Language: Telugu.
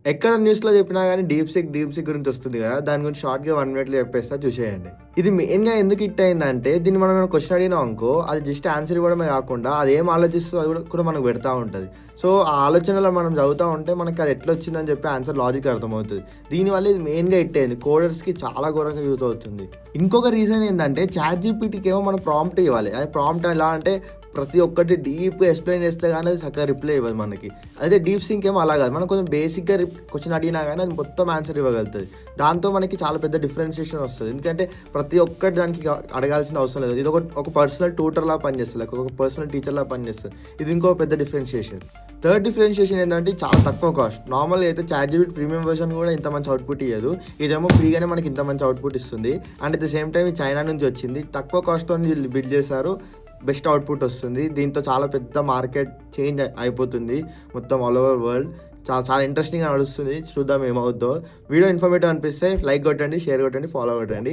ఎక్కడ న్యూస్‌లో చెప్పినా గాని డీప్ సీక్ గురించి వస్తుంది గదా! దాని గురించి షార్ట్‌గా 1 మినిట్‌లో చెప్పేస్తా చూసేయండి. ఇది మెయిన్‌గా ఎందుకు హిట్ అయిందంటే దీన్ని మనం ఏమైనా క్వెషన్ అడిగినామనుకో అది జస్ట్ ఆన్సర్ ఇవ్వడమే కాకుండా అది ఏం ఆలోచిస్తదో అది కూడా మనకు పెడతా ఉంటది. సో, ఆ ఆలోచనలో మనం చదువుతా ఉంటే మనకి అది ఎట్లొచ్చిందని చెప్పి ఆన్సర్ లాజిక్ అర్థమవుతది. దీనివల్ల ఇది మెయిన్‌గా హిట్ అయింది. కోడర్స్‌కి చాలా ఘోరంగా యూజ్ అవుతుంది. ఇంకొక రీజన్ ఏందంటే చాట్‌జీపీటీకేమో మనం ప్రాంప్ట్ ఇవ్వాలి. అది ప్రాంప్ట్ ఎలా అంటే ప్రతి ఒక్కటి డీప్‌గా ఎక్స్‌ప్లెయిన్ చేస్తే గాని అది చక్కగా రిప్లై ఇవ్వదు మనకి. అదే డీప్ సింక్ ఏమో అలా కాదు. మనం కొంచెం బేసిక్‌గా క్వెషన్ అడిగినా గాని అది మొత్తం ఆన్సర్ ఇవ్వగలుగుతది. దాంతో మనకి చాలా పెద్ద డిఫరెన్షియేషన్ వస్తది. ఎందుకంటే ప్రతి ఒక్కటి దానికి అడగాల్సిన అవసరం లేదు. ఇది ఒక పర్సనల్ ట్యూటర్‌లా పనిచేస్తది. లైక్ ఒక పర్సనల్ టీచర్‌లా పనిచేస్తది. ఇది ఇంకో పెద్ద డిఫరెన్షియేషన్. థర్డ్ డిఫరెన్షియేషన్ ఏంటంటే చాలా తక్కువ కాస్ట్. నార్మల్‌గా అయితే చాట్‌జీపీటీ ప్రీమియం వెర్షన్ కూడా ఇంత మంచి అవుట్‌పుట్ ఇయ్యదు. ఇదేమో ఫ్రీగానే మనకి ఇంత మంచి అవుట్‌పుట్ ఇస్తుంది. And at the same time ఇది చైనా నుంచి వచ్చింది. తక్కువ కాస్ట్‌తోని వీళ్ళు బిల్డ్ చేశారు. బెస్ట్ అవుట్‌పుట్ వస్తుంది. దీంతో చాలా పెద్ద మార్కెట్ చేంజ్ అయిపోతుంది. మొత్తం ఆల్ ఓవర్ వరల్డ్. చాలా చాలా ఇంట్రెస్టింగ్‌గా నడుస్తుంది. చూద్దాం ఏమవుద్దో. వీడియో ఇన్ఫర్మేటివ్ అనిపిస్తే లైక్ కొట్టండి, షేర్ కొట్టండి, ఫాలో కొట్టండి.